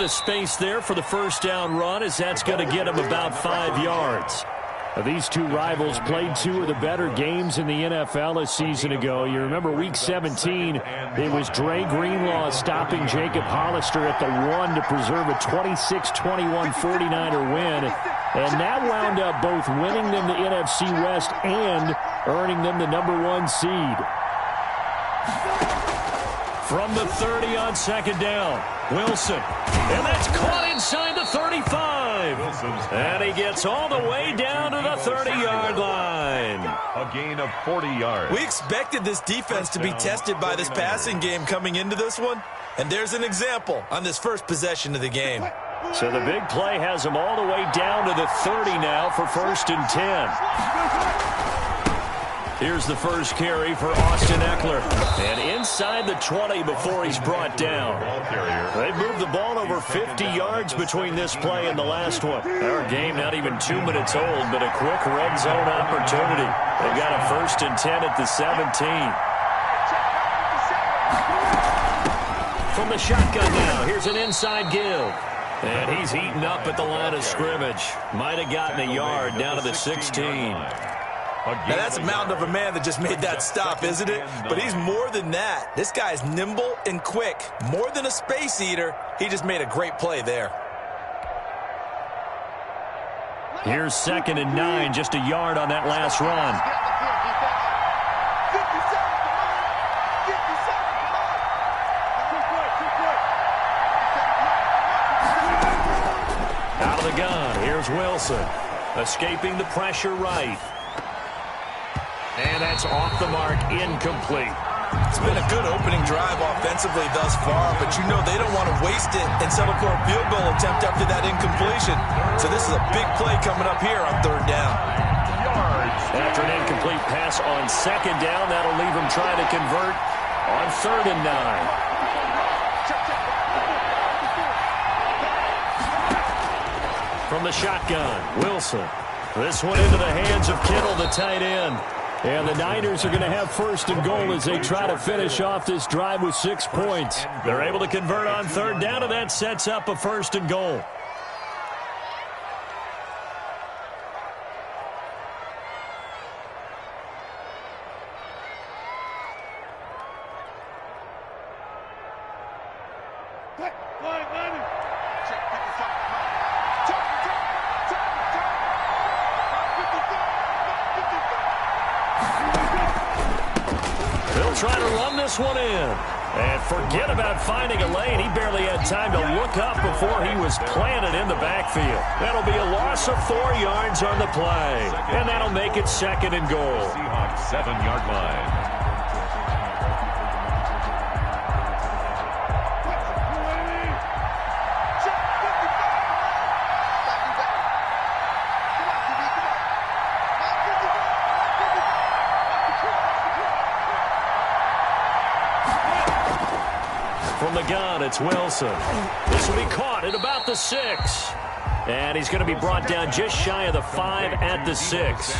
of space there for the first down run, as that's going to get him about 5 yards. These two rivals played two of the better games in the NFL a season ago. You remember Week 17, it was Dre Greenlaw stopping Jacob Hollister at the 1 to preserve a 26-21 49er win. And that wound up both winning them the NFC West and earning them the #1 seed. From the 30 on second down, Wilson. And that's caught inside the 35. And he gets all the way down to the 30-yard line. A gain of 40 yards. We expected this defense to be tested by this passing game coming into this one. And there's an example on this first possession of the game. So the big play has him all the way down to the 30 now for 1st and 10. Here's the first carry for Austin Eckler. And inside the 20 before he's brought down. They've moved the ball over 50 yards between this play and the last one. Our game not even 2 minutes old, but a quick red zone opportunity. They've got a 1st and 10 at the 17. From the shotgun now, here's an inside give. And he's heating up at the line of scrimmage. Might have gotten a yard down to the 16. Now that's a mountain of a man that just made that stop, isn't it? But he's more than that. This guy's nimble and quick. More than a space eater, he just made a great play there. Here's 2nd and 9, just a yard on that last run. Out of the gun, here's Wilson. Escaping the pressure right. And that's off the mark, incomplete. It's been a good opening drive offensively thus far, but you know they don't want to waste it and settle for a field goal attempt after that incompletion. So this is a big play coming up here on 3rd down. After an incomplete pass on 2nd down, that'll leave him trying to convert on 3rd and 9. From the shotgun, Wilson. This one into the hands of Kittle, the tight end. And the Niners are going to have 1st and goal as they try to finish off this drive with 6 points. They're able to convert on 3rd down, and that sets up a 1st and goal. Trying to run this one in. And forget about finding a lane. He barely had time to look up before he was planted in the backfield. That'll be a loss of 4 yards on the play. And that'll make it 2nd and goal. Seahawks 7-yard line. From the gun, it's Wilson. This will be caught at about the 6. And he's going to be brought down just shy of the 5 at the 6.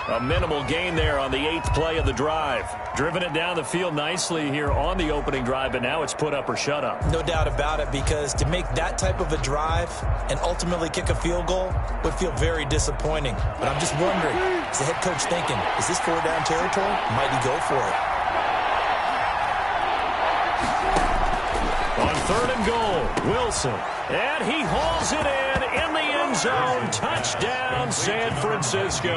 A minimal gain there on the 8th play of the drive. Driven it down the field nicely here on the opening drive, but now it's put up or shut up. No doubt about it, because to make that type of a drive and ultimately kick a field goal would feel very disappointing. But I'm just wondering, is the head coach thinking, is this 4-down territory? Might he go for it? On 3rd and goal, Wilson. And he hauls it in the end zone. Touchdown, San Francisco.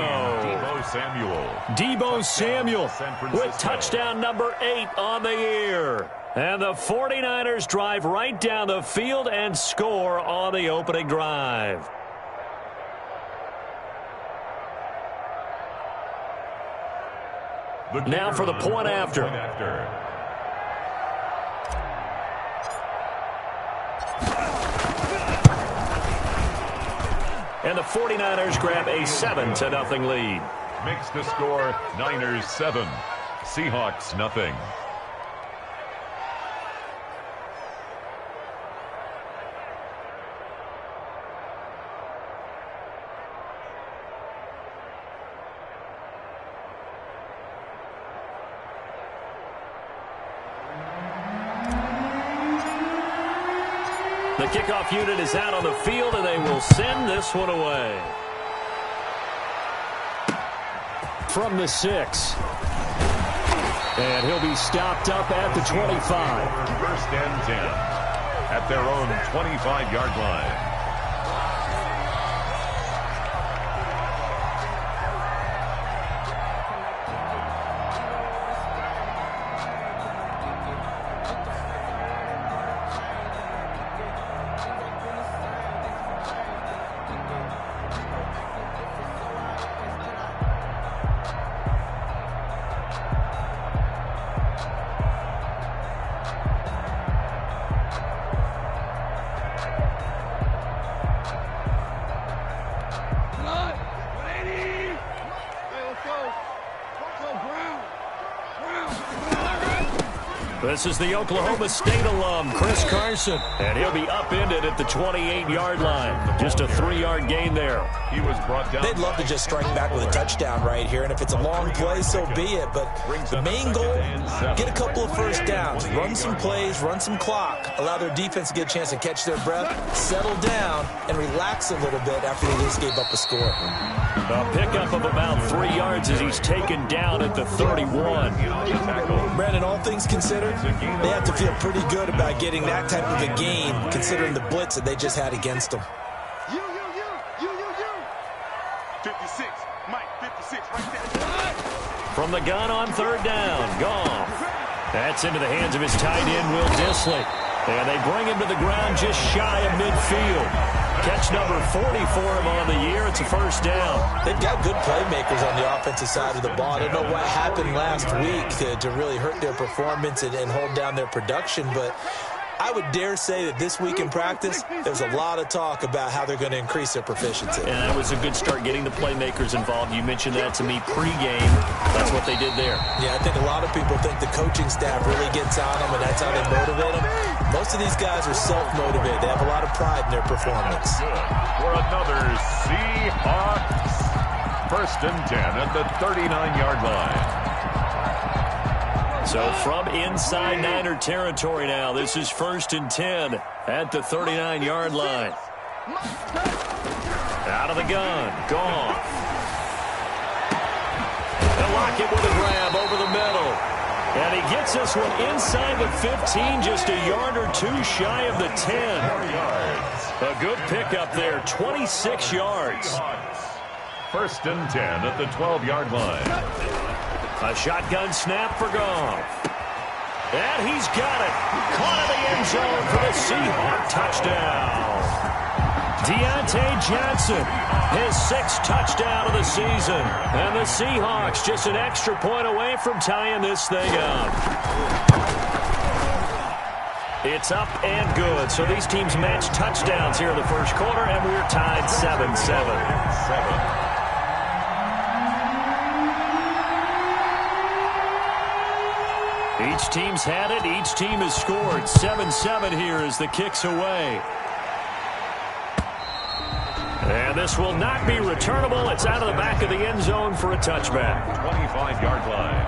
Deebo Samuel with touchdown number 8 on the year. And the 49ers drive right down the field and score on the opening drive. Now for the point after. And the 49ers grab a 7-0 lead. Makes the score Niners 7, Seahawks nothing. The kickoff unit is out on the field, and they will send this one away. From the 6. And he'll be stopped up at the 25. First and 10 at their own 25-yard line. This is the Oklahoma State alum, Chris Carson, and he'll be upended at the 28-yard line. Just a 3-yard gain there. He was brought down. They'd love to just strike back with a touchdown right here, and if it's a long play, so be it. But the main goal, get a couple of first downs, run some plays, run some clock, allow their defense to get a chance to catch their breath, settle down, and relax a little bit after they just gave up a score. A pickup of about 3 yards as he's taken down at the 31. Brandon, all things considered, they have to feel pretty good about getting that type of a gain, considering the blitz that they just had against them. 56, Mike, 56, right there. From the gun on 3rd down, Goff. That's into the hands of his tight end, Will Dissly. And they bring him to the ground just shy of midfield. Catch number 40 for him on the year. It's a first down. They've got good playmakers on the offensive side of the ball. I don't know what happened last week to really hurt their performance and hold down their production, but I would dare say that this week in practice, there's a lot of talk about how they're going to increase their proficiency. And that was a good start getting the playmakers involved. You mentioned that to me pregame. That's what they did there. Yeah, I think a lot of people think the coaching staff really gets on them, and that's how they motivate them. Most of these guys are self-motivated. They have a lot of pride in their performance. Good for another Seahawks. First and 10 at the 39-yard line. So from inside Niner territory now, this is 1st and 10 at the 39-yard line. Out of the gun, Goff. They'll lock it with a grab over the middle. And he gets this one inside the 15, just a yard or two shy of the 10. A good pickup there, 26 yards. First and 10 at the 12-yard line. A shotgun snap for Goff. And he's got it. Caught in the end zone for the Seahawk touchdown. Deontay Johnson, his 6th touchdown of the season. And the Seahawks just an extra point away from tying this thing up. It's up and good. So these teams match touchdowns here in the first quarter, and we're tied 7-7. Each team's had it. Each team has scored. 7-7 here as the kick's away. And this will not be returnable. It's out of the back of the end zone for a touchback. 25-yard line.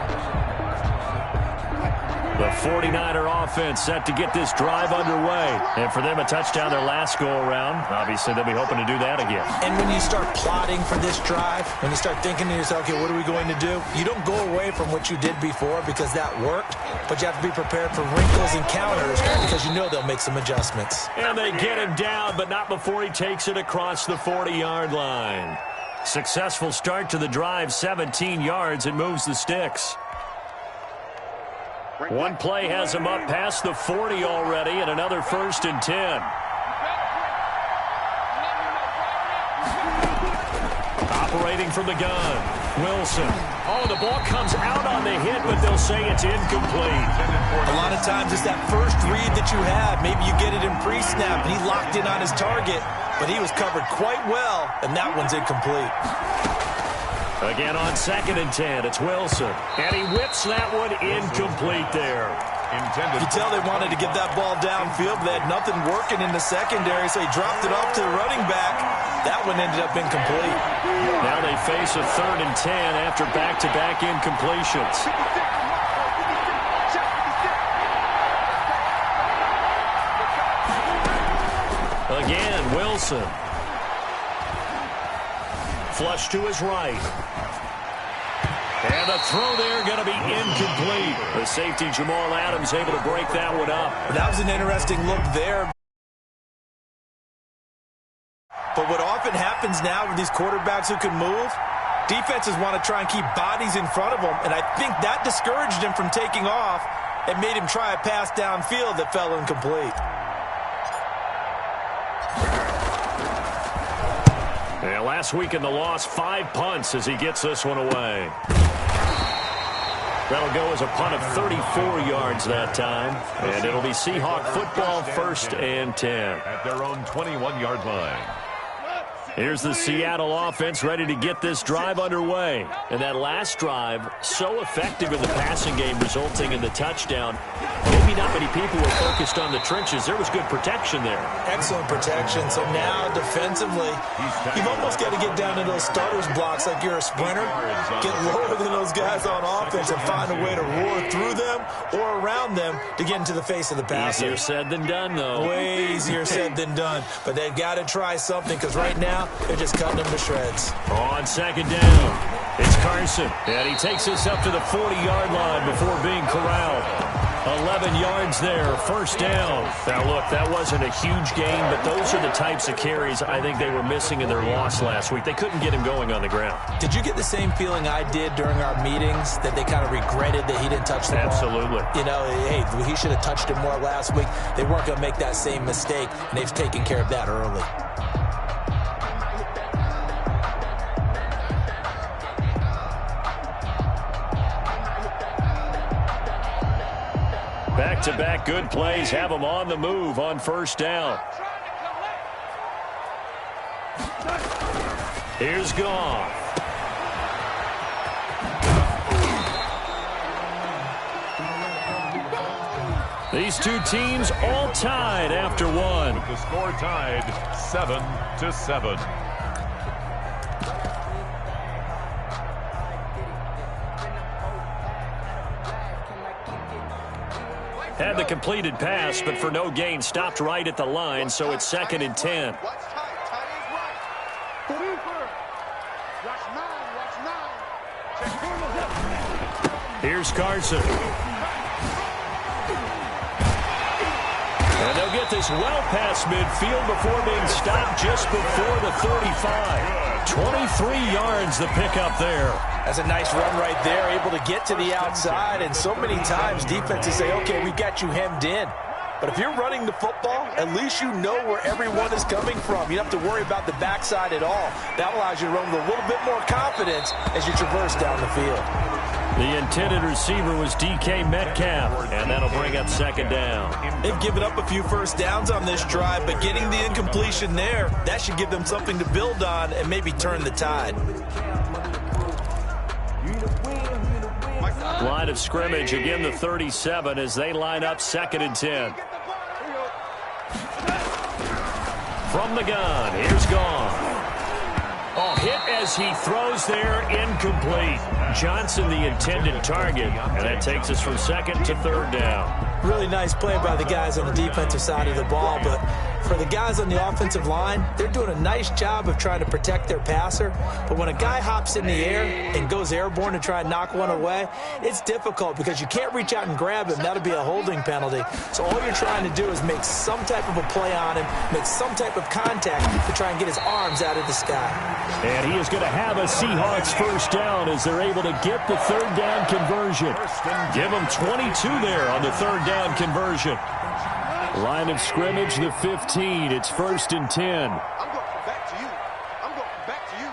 The 49er offense set to get this drive underway. And for them, a touchdown their last go-around. Obviously, they'll be hoping to do that again. And when you start plotting for this drive, when you start thinking to yourself, okay, what are we going to do? You don't go away from what you did before because that worked, but you have to be prepared for wrinkles and counters because you know they'll make some adjustments. And they get him down, but not before he takes it across the 40-yard line. Successful start to the drive, 17 yards, and moves the sticks. One play has him up past the 40 already, and another 1st and 10. Operating from the gun, Wilson. Oh, the ball comes out on the hit, but they'll say it's incomplete. A lot of times it's that first read that you have. Maybe you get it in pre-snap, and he locked in on his target, but he was covered quite well, and that one's incomplete. Again on 2nd and 10, it's Wilson. And he whips that one incomplete there. You can tell they wanted to get that ball downfield, but they had nothing working in the secondary, so he dropped it off to the running back. That one ended up incomplete. Now they face a 3rd and 10 after back-to-back incompletions. Wilson. Flush to his right. And the throw there going to be incomplete. The safety, Jamal Adams, able to break that one up. That was an interesting look there. But what often happens now with these quarterbacks who can move, defenses want to try and keep bodies in front of them, and I think that discouraged him from taking off and made him try a pass downfield that fell incomplete. Yeah, last week in the loss, 5 punts as he gets this one away. That'll go as a punt of 34 yards that time, and it'll be Seahawk football, 1st and 10. At their own 21-yard line. Here's the Seattle offense ready to get this drive underway. And that last drive, so effective in the passing game, resulting in the touchdown. Maybe not many people were focused on the trenches. There was good protection there. Excellent protection. So now, defensively, you've almost got to get down to those starters blocks like you're a sprinter. Get lower than those guys on offense and find a way to roar through them or around them to get into the face of the passer. Easier said than done, though. Way easier said than done. But they've got to try something because right now, they're just cutting them to shreds. On 2nd down, it's Carson. And he takes us up to the 40-yard line before being corralled. 11 yards there, 1st down. Now, look, that wasn't a huge gain, but those are the types of carries I think they were missing in their loss last week. They couldn't get him going on the ground. Did you get the same feeling I did during our meetings, that they kind of regretted that he didn't touch the ball? Absolutely. You know, hey, he should have touched it more last week. They weren't going to make that same mistake, and they've taken care of that early. Back-to-back good plays have them on the move on 1st down. Here's Goff. These two teams all tied after one. The score tied 7-7. Had the completed pass, but for no gain, stopped right at the line, so it's 2nd and 10. Here's Carson. And they'll get this well past midfield before being stopped just before the 35. 23 yards the pickup there. That's a nice run right there, able to get to the outside, and so many times defenses say, okay, we've got you hemmed in. But if you're running the football, at least you know where everyone is coming from. You don't have to worry about the backside at all. That allows you to run with a little bit more confidence as you traverse down the field. The intended receiver was DK Metcalf, and that'll bring up 2nd down. They've given up a few 1st downs on this drive, but getting the incompletion there, that should give them something to build on and maybe turn the tide. Line of scrimmage, again the 37 as they line up 2nd and 10. From the gun, here's Goff. Oh, hit as he throws there, incomplete. Johnson the intended target, and that takes us from 2nd to 3rd down. Really nice play by the guys on the defensive side of the ball, but for the guys on the offensive line, they're doing a nice job of trying to protect their passer. But when a guy hops in the air and goes airborne to try and knock one away, it's difficult because you can't reach out and grab him. That'll be a holding penalty. So all you're trying to do is make some type of a play on him, make some type of contact to try and get his arms out of the sky. And he is going to have a Seahawks 1st down as they're able to get the 3rd down conversion. Give them 22 there on the 3rd down conversion. Line of scrimmage, the 15. It's 1st and 10. I'm going back to you. I'm going back to you.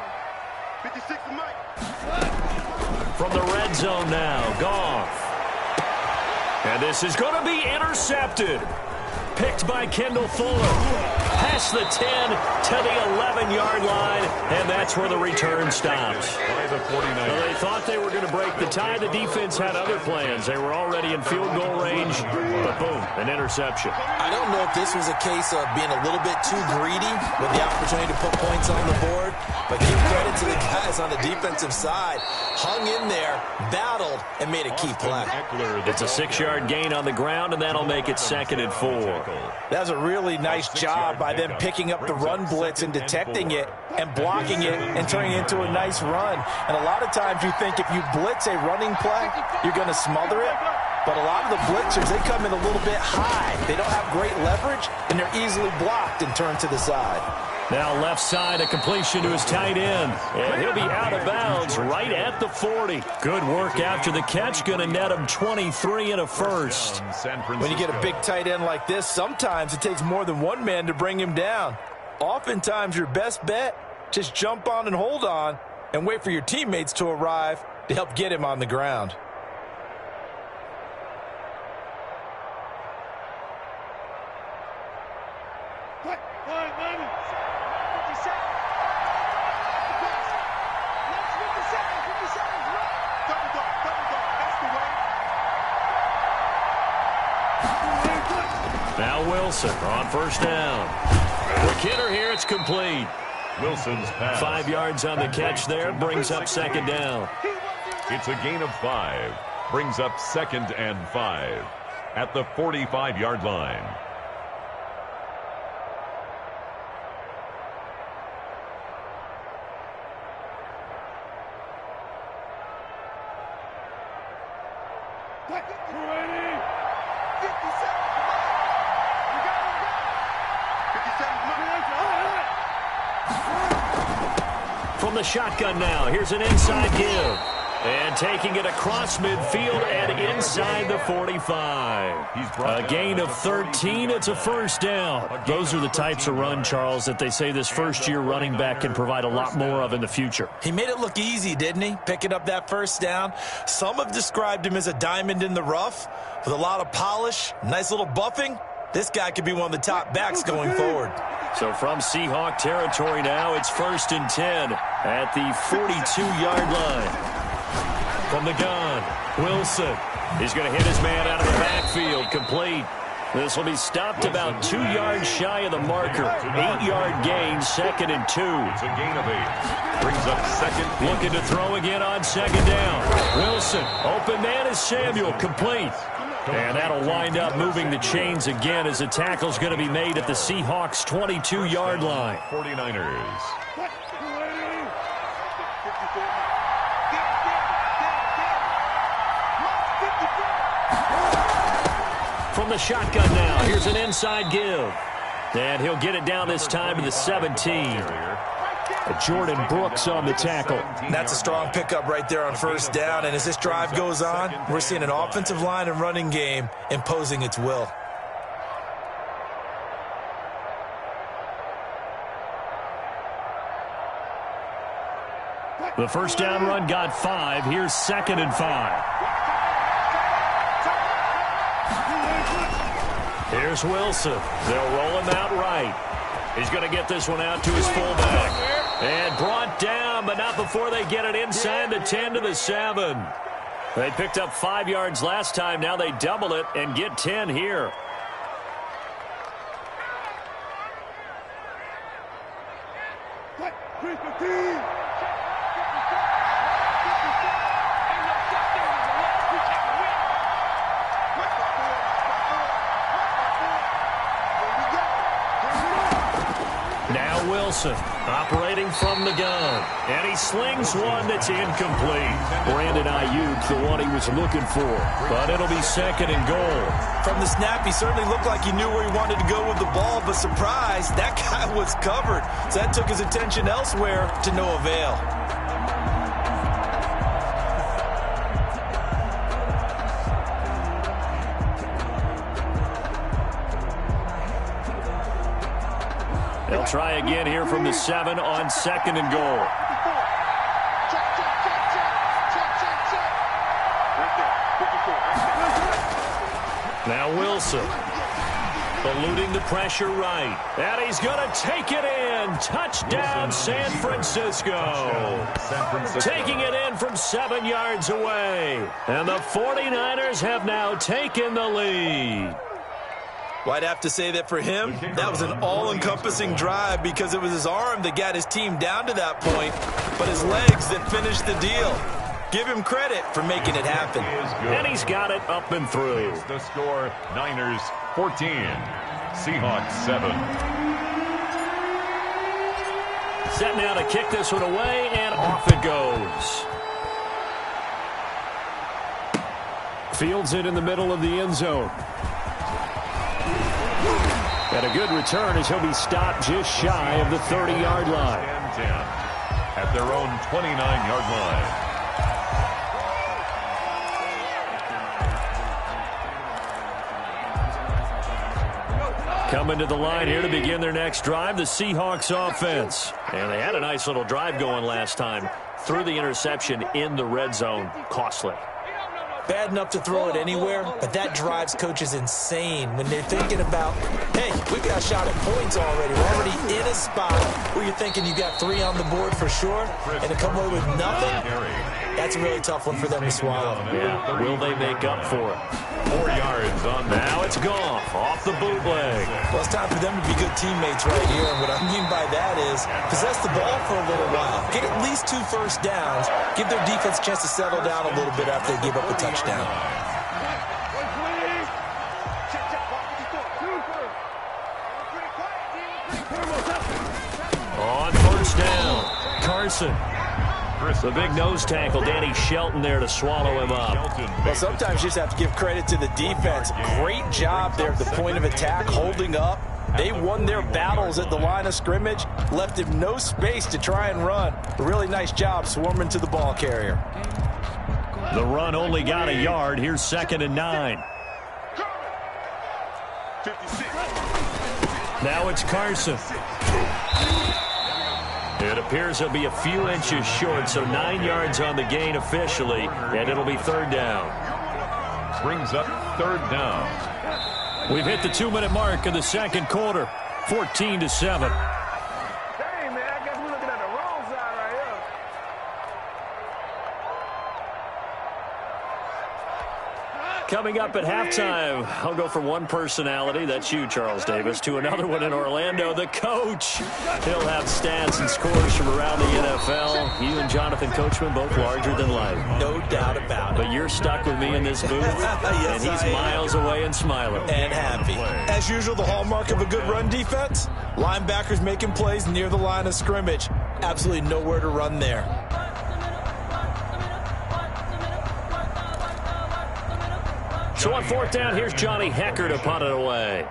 56 to Mike. From the red zone now, Goff. And this is going to be intercepted. Picked by Kendall Fuller. Past the 10 to the 11-yard line, and that's where the return stops. Well, they thought they were going to break the tie. The defense had other plans. They were already in field goal range, but boom, an interception. I don't know if this was a case of being a little bit too greedy with the opportunity to put points on the board, but give credit to the guys on the defensive side. Hung in there, battled, and made a key play. It's a 6-yard gain on the ground, and that'll make it 2nd and 4. That was a really nice job by by them picking up the run blitz and detecting it and blocking it and turning it into a nice run. And a lot of times you think if you blitz a running play, you're going to smother it. But a lot of the blitzers, they come in a little bit high. They don't have great leverage, and they're easily blocked and turned to the side. Now left side, a completion to his tight end. And he'll be out of bounds right at the 40. Good work after the catch. Going to net him 23 and a first. When you get a big tight end like this, sometimes it takes more than one man to bring him down. Oftentimes, your best bet, just jump on and hold on and wait for your teammates to arrive to help get him on the ground. Now Wilson on first down. The kidder here, it's complete. Wilson's pass. 5 yards on the catch there, brings up second down. It's a gain of 5. Brings up 2nd and 5 at the 45-yard line. From the shotgun now, here's an inside give. And taking it across midfield and inside the 45. A gain of 13, it's a first down. Those are the types of run, Charles, that they say this first-year running back can provide a lot more of in the future. He made it look easy, didn't he? Picking up that first down. Some have described him as a diamond in the rough with a lot of polish, nice little buffing. This guy could be one of the top backs going forward. So from Seahawk territory now, it's 1st and 10 at the 42-yard line. From the gun, Wilson. He's going to hit his man out of the backfield, complete. This will be stopped about 2 yards shy of the marker. 8-yard gain, 2nd and 2. It's a gain of 8. Brings up 2nd. Looking to throw again on 2nd down. Wilson, open man is Samuel, complete. And that'll wind up moving the chains again as the tackle's going to be made at the Seahawks' 22-yard line. 49ers. From the shotgun now, here's an inside give. And he'll get it down this time to the 17. Jordan Brooks on the tackle. That's a strong pickup right there on first down. And as this drive goes on, we're seeing an offensive line and running game imposing its will. The first down run got 5. Here's 2nd and 5. Here's Wilson. They'll roll him out right. He's going to get this one out to his fullback. And brought down, but not before they get it inside the 10 to the 7. They picked up 5 yards last time. Now they double it and get 10 here. Wilson operating from the gun. And he slings one that's incomplete. Brandon Ayuk, the one he was looking for. But it'll be 2nd and goal. From the snap, he certainly looked like he knew where he wanted to go with the ball, but surprise, that guy was covered. So that took his attention elsewhere to no avail. They'll try again here from the 7 on 2nd and goal. Now Wilson. Eluding the pressure right. And he's going to take it in. Touchdown, San Francisco. Taking it in from 7 yards away. And the 49ers have now taken the lead. Well, I'd have to say that for him, that was an all-encompassing drive because it was his arm that got his team down to that point, but his legs that finished the deal. Give him credit for making it happen. And he's got it up and through. The score, Niners 14, Seahawks 7. Set now to kick this one away, and off it goes. Fields it in the middle of the end zone. And a good return as he'll be stopped just shy of the 30-yard line. 10 at their own 29-yard line. Coming to the line here to begin their next drive, the Seahawks offense. And they had a nice little drive going last time. Threw the interception in the red zone. Costly. Bad enough to throw it anywhere, but that drives coaches insane when they're thinking about, hey, we've got a shot at points already. We're already in a spot where you're thinking you got 3 on the board for sure, and to come away with nothing, that's a really tough one for them to swallow. Yeah, will they make up for it? 4 yards on. Now it's Goff off the bootleg. Well, it's time for them to be good teammates right here, and what I mean by that is possess the ball for a little while. Get at least 2 first downs. Give their defense a chance to settle down a little bit after they give up a touchdown. On first down, Carson. The big nose tackle, Danny Shelton there to swallow him up. Well, sometimes you just have to give credit to the defense. Great job there at the point of attack, holding up. They won their battles at the line of scrimmage, left him no space to try and run. A really nice job swarming to the ball carrier. The run only got a yard. Here's 2nd and 9. Now it's Carson. It appears he'll be a few inches short, so 9 yards on the gain officially, and it'll be 3rd down. Brings up 3rd down. We've hit the 2-minute mark of the second quarter, 14-7. Hey, man, I guess we're looking at the wrong side right here. Coming up at halftime, I'll go from one personality, that's you, Charles Davis, to another one in Orlando, the coach. He'll have stats and scores from around the NFL. You and Jonathan Coachman both larger than life. No doubt about it. But you're stuck with me in this booth, Yes, and he's miles away and smiling. And happy. As usual, the hallmark of a good run defense, linebackers making plays near the line of scrimmage. Absolutely nowhere to run there. So on 4th down, here's Johnny Hecker to punt it away.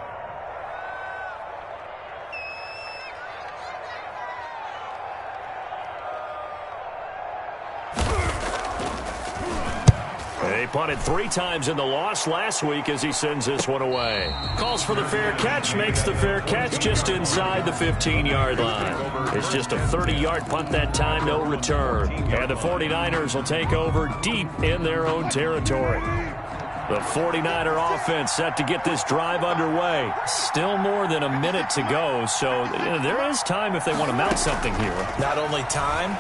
They punted 3 times in the loss last week as he sends this one away. Calls for the fair catch, makes the fair catch just inside the 15-yard line. It's just a 30-yard punt that time, no return. And the 49ers will take over deep in their own territory. The 49er offense set to get this drive underway. Still more than a minute to go, so there is time if they want to mount something here. Not only time,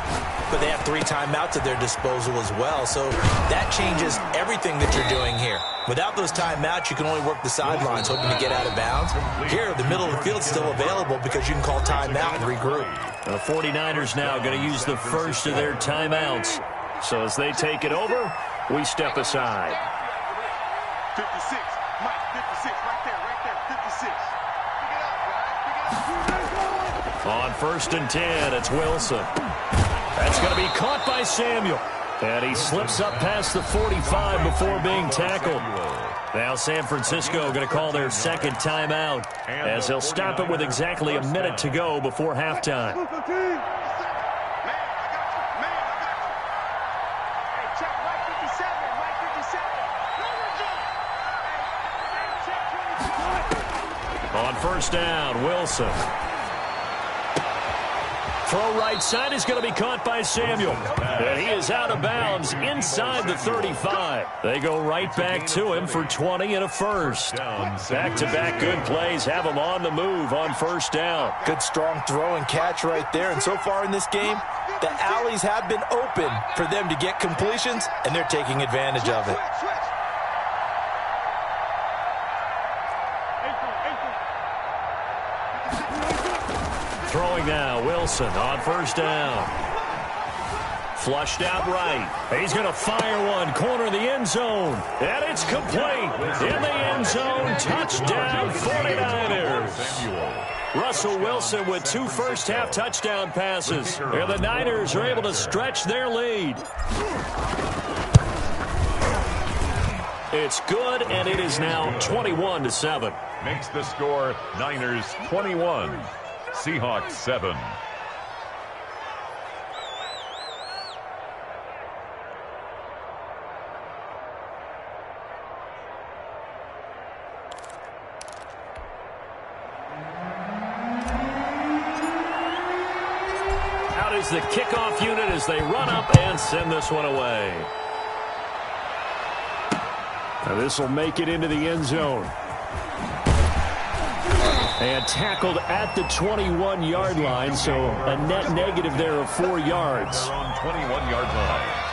but they have 3 timeouts at their disposal as well, so that changes everything that you're doing here. Without those timeouts, you can only work the sidelines, hoping to get out of bounds. Here, the middle of the field is still available because you can call timeout and regroup. The 49ers now going to use the first of their timeouts. So as they take it over, we step aside. 56, Mike, 56, right there, 56. On 1st and 10, it's Wilson. That's going to be caught by Samuel. And he slips up past the 45 before being tackled. Now San Francisco going to call their 2nd timeout as they'll stop it with exactly a minute to go before halftime. On 1st down, Wilson. Throw right side is going to be caught by Samuel. And he is out of bounds inside the 35. They go right back to him for 20 and a first. Back-to-back good plays have him on the move on 1st down. Good strong throw and catch right there. And so far in this game, the alleys have been open for them to get completions, and they're taking advantage of it. Throwing now, Wilson on 1st down. Flushed out right. He's going to fire one, corner of the end zone. And it's complete. In the end zone, touchdown 49ers. Russell Wilson with 2 first-half touchdown passes. And the Niners are able to stretch their lead. It's good, and it is now 21-7. Makes the score Niners 21, Seahawks 7. Out is the kickoff unit as they run up and send this one away. Now this will make it into the end zone. And tackled at the 21-yard line, so a net negative there of 4 yards. They're on 21-yard line.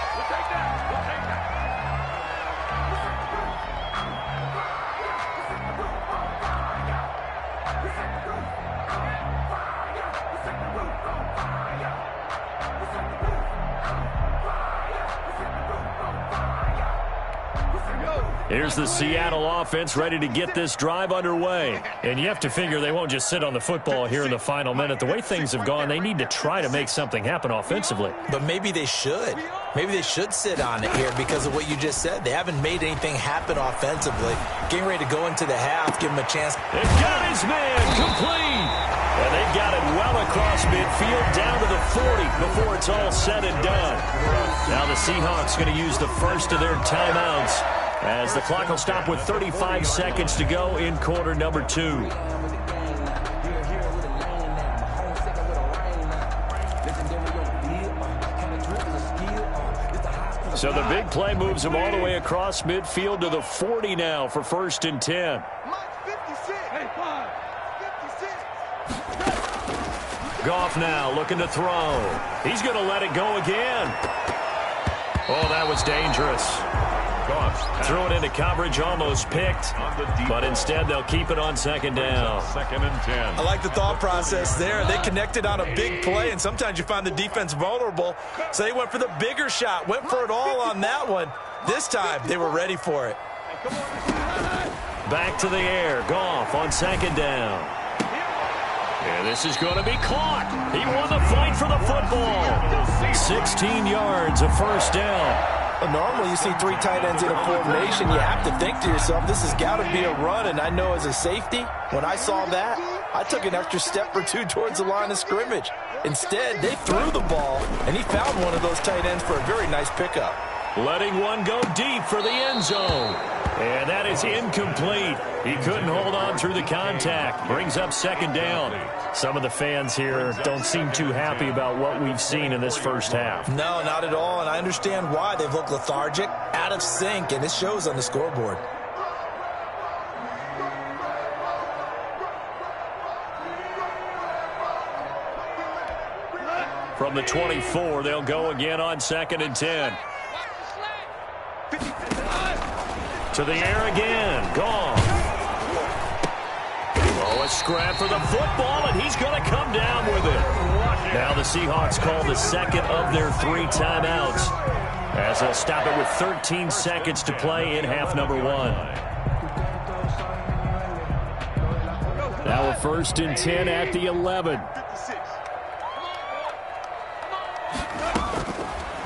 Here's the Seattle offense ready to get this drive underway. And you have to figure they won't just sit on the football here in the final minute. The way things have gone, they need to try to make something happen offensively. But maybe they should. Maybe they should sit on it here because of what you just said. They haven't made anything happen offensively. Getting ready to go into the half, give him a chance. They've got his man complete. And they've got it well across midfield down to the 40 before it's all said and done. Now the Seahawks going to use the first of their timeouts, as the clock will stop with 35 seconds to go in quarter number 2. So the big play moves him all the way across midfield to the 40 now for 1st and 10. Goff now looking to throw. He's going to let it go again. Oh, that was dangerous. Threw it into coverage, almost picked, but instead they'll keep it on 2nd down. 2nd and 10. I like the thought process there. They connected on a big play, and sometimes you find the defense vulnerable, so they went for the bigger shot, went for it all on that one. This time, they were ready for it. Back to the air. Goff on 2nd down. And this is going to be caught. He won the fight for the football. 16 yards, a 1st down. Normally, you see 3 tight ends in a formation. You have to think to yourself, this has got to be a run. And I know as a safety, when I saw that, I took an extra step or 2 towards the line of scrimmage. Instead, they threw the ball, and he found one of those tight ends for a very nice pickup. Letting one go deep for the end zone. And that is incomplete. He couldn't hold on through the contact. Brings up 2nd down. Some of the fans here don't seem too happy about what we've seen in this first half. No, not at all, and I understand why. They've looked lethargic, out of sync, and it shows on the scoreboard. From the 24, they'll go again on 2nd and 10. To the air again. Gone. Oh, a scrap for the football, and he's going to come down with it. Now the Seahawks call the 2nd of their 3 timeouts, as they'll stop it with 13 seconds to play in half number 1. Now a 1st and 10 at the 11.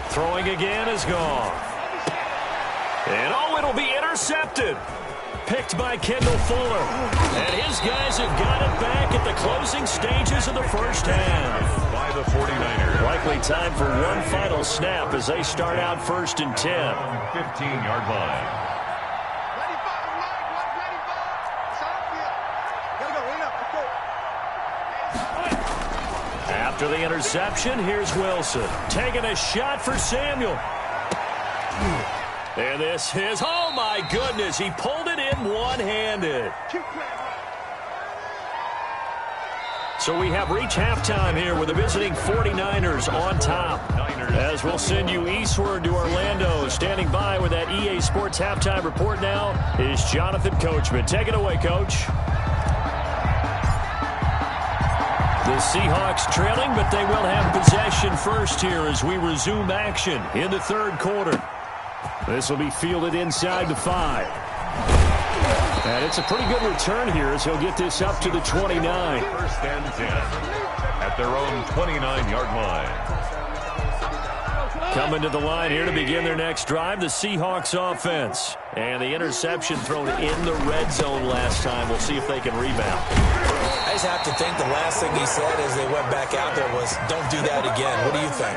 Throwing again is gone. And oh, it'll be intercepted. Picked by Kendall Fuller. And his guys have got it back at the closing stages of the first half. By the 49ers. Likely time for one final snap as they start out 1st and 10. 15-yard line. After the interception, here's Wilson. Taking a shot for Samuel. And this is, oh my goodness, he pulled it in one-handed. So we have reached halftime here with the visiting 49ers on top. As we'll send you eastward to Orlando. Standing by with that EA Sports halftime report now is Jonathan Coachman. Take it away, Coach. The Seahawks trailing, but they will have possession first here as we resume action in the 3rd quarter. This will be fielded inside the 5. And it's a pretty good return here as he'll get this up to the 29. First and 10 at their own 29-yard line. Coming to the line here to begin their next drive, the Seahawks offense. And the interception thrown in the red zone last time. We'll see if they can rebound. I just have to think the last thing he said as they went back out there was, don't do that again. What do you think?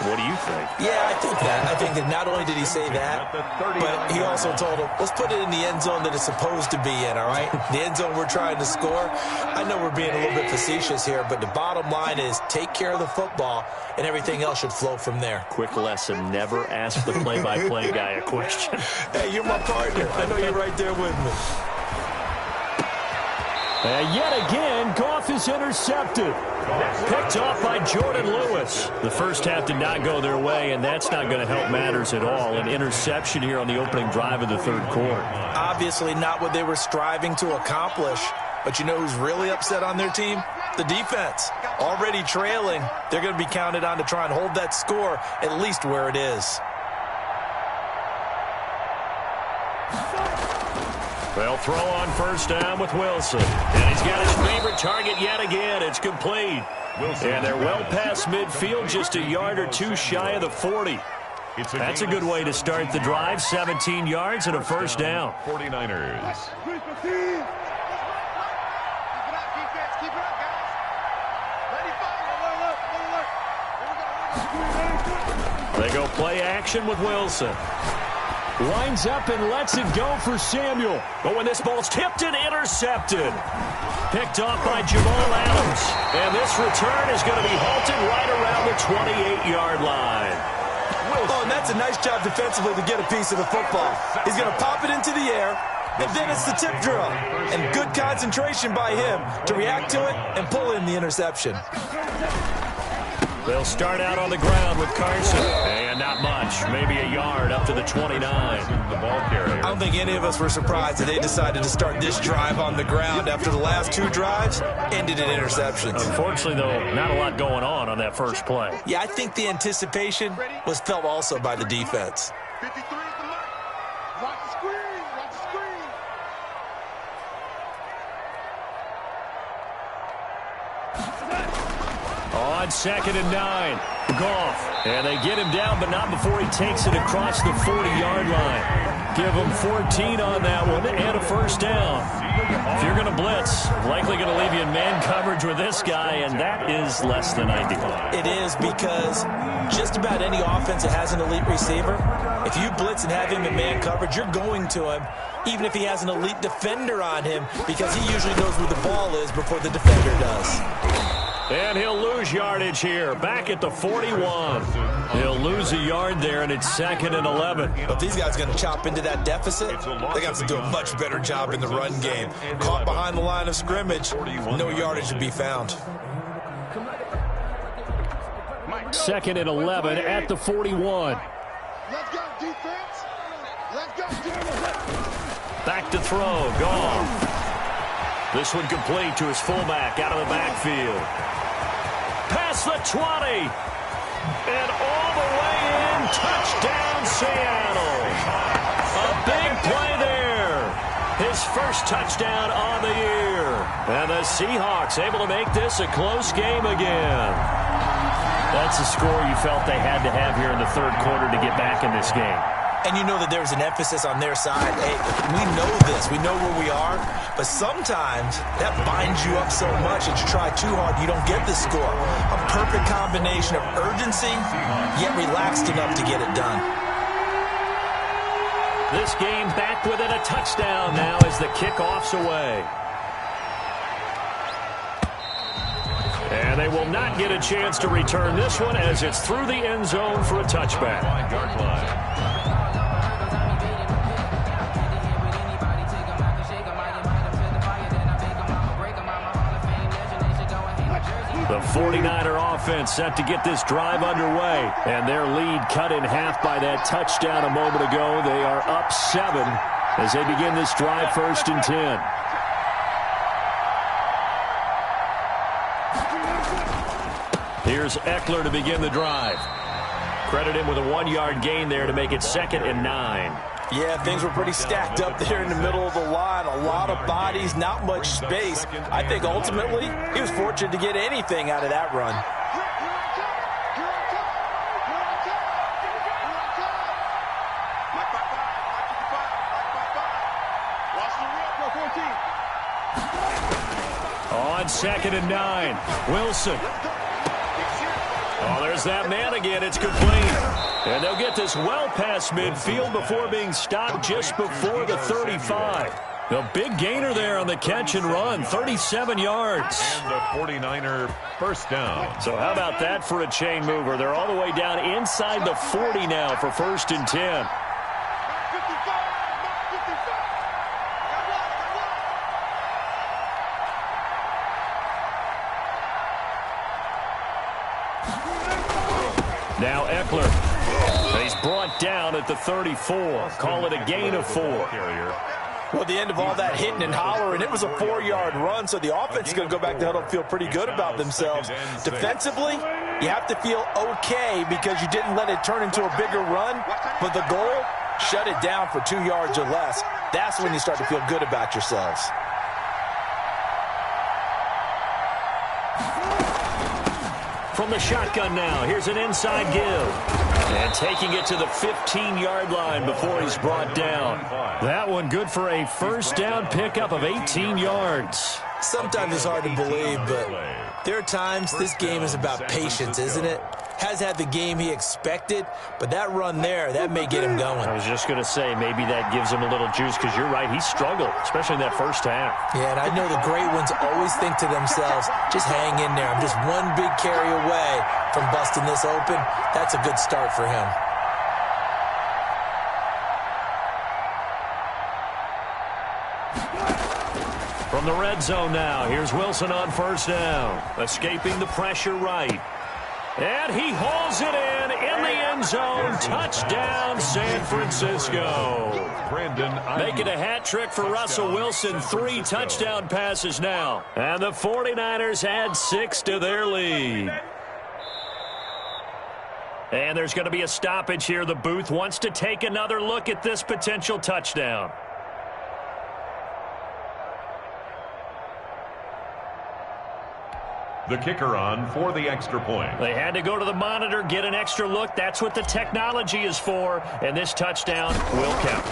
What do you think? Yeah, I think that. I think that not only did he say that, but he also told him, let's put it in the end zone that it's supposed to be in, all right? The end zone we're trying to score. I know we're being a little bit facetious here, but the bottom line is take care of the football, and everything else should flow from there. Quick lesson, never ask the play-by-play guy a question. Hey, you're my partner. I know you're right there with me. And yet again, Goff is intercepted. Picked off by Jordan Lewis. The first half did not go their way, and that's not going to help matters at all. An interception here on the opening drive of the third quarter. Obviously not what they were striving to accomplish. But you know who's really upset on their team? The defense. Already trailing. They're going to be counted on to try and hold that score at least where it is. They'll throw on first down with Wilson. And he's got his favorite target yet again. It's complete. And they're well past midfield, just a yard or two shy of the 40. That's a good way to start the drive. 17 yards and a first down. 49ers. They go play action with Wilson. Lines up and lets it go for Samuel. But when this ball's tipped and intercepted. Picked off by Jamal Adams. And this return is going to be halted right around the 28-yard line. Oh, and that's a nice job defensively to get a piece of the football. He's going to pop it into the air, and then it's the tip drill. And good concentration by him to react to it and pull in the interception. They'll start out on the ground with Carson. And not much. Maybe a yard up to the 29. The ball carrier. I don't think any of us were surprised that they decided to start this drive on the ground after the last two drives ended in interceptions. Unfortunately, though, not a lot going on that first play. Yeah, I think the anticipation was felt also by the defense. 53 is the mark. Watch the screen. Watch the screen. On 2nd and 9, Goff. And they get him down, but not before he takes it across the 40-yard line. Give him 14 on that one and a first down. If you're going to blitz, likely going to leave you in man coverage with this guy, and that is less than ideal. It is because just about any offense that has an elite receiver, if you blitz and have him in man coverage, you're going to him, even if he has an elite defender on him, because he usually knows where the ball is before the defender does. And he'll lose yardage here, back at the 41. He'll lose a yard there, and it's 2nd and 11. If these guys are going to chop into that deficit, they got to do a much better job in the run game. Caught behind the line of scrimmage, no yardage to be found. 2nd and 11 at the 41. Let's go, defense. Let's go, defense. Back to throw, Goff. This one complete to his fullback out of the backfield. Past the 20. And all the way in. Touchdown, Seattle. A big play there. His first touchdown on the year. And the Seahawks able to make this a close game again. That's a score you felt they had to have here in the third quarter to get back in this game. And you know that there's an emphasis on their side. Hey, we know this. We know where we are. But sometimes that binds you up so much that you try too hard, you don't get the score. A perfect combination of urgency, yet relaxed enough to get it done. This game back within a touchdown now as the kickoff's away. And they will not get a chance to return this one as it's through the end zone for a touchback. The 49er offense set to get this drive underway. And their lead cut in half by that touchdown a moment ago. They are up 7 as they begin this drive 1st and 10. Here's Eckler to begin the drive. Credit him with a 1-yard gain there to make it 2nd and 9. Yeah, things were pretty stacked up there in the middle of the line. A lot of bodies, not much space. I think ultimately he was fortunate to get anything out of that run. On 2nd and 9, Wilson. Oh, there's that man again. It's complete. And they'll get this well past midfield before being stopped just before the 35. The big gainer there on the catch and run, 37 yards. And the 49er first down. So how about that for a chain mover? They're all the way down inside the 40 now for 1st and 10. Now Eckler. He's brought down at the 34. Call it a gain of 4. Well, at the end of all that hitting and hollering, it was a 4-yard run, so the offense is going to go back to huddle and feel pretty good about themselves. Defensively, you have to feel okay because you didn't let it turn into a bigger run, but the goal, shut it down for 2 yards or less. That's when you start to feel good about yourselves. From the shotgun now, here's an inside give. And taking it to the 15-yard line before he's brought down. That one good for a first down pickup of 18 yards. Sometimes it's hard to believe, but there are times this game is about patience, isn't it? Has had the game he expected, but that run there, that may get him going. I was just going to say, maybe that gives him a little juice, because you're right, he struggled, especially in that first half. Yeah, and I know the great ones always think to themselves, just hang in there. I'm just one big carry away from busting this open. That's a good start for him. From the red zone now, here's Wilson on first down. Escaping the pressure right. And he hauls it in the end zone. Touchdown, San Francisco. Making a hat trick for Russell Wilson. 3 touchdown passes now. And the 49ers add 6 to their lead. And there's going to be a stoppage here. The booth wants to take another look at this potential touchdown. The kicker on for the extra point. They had to go to the monitor, get an extra look. That's what the technology is for. And this touchdown will count.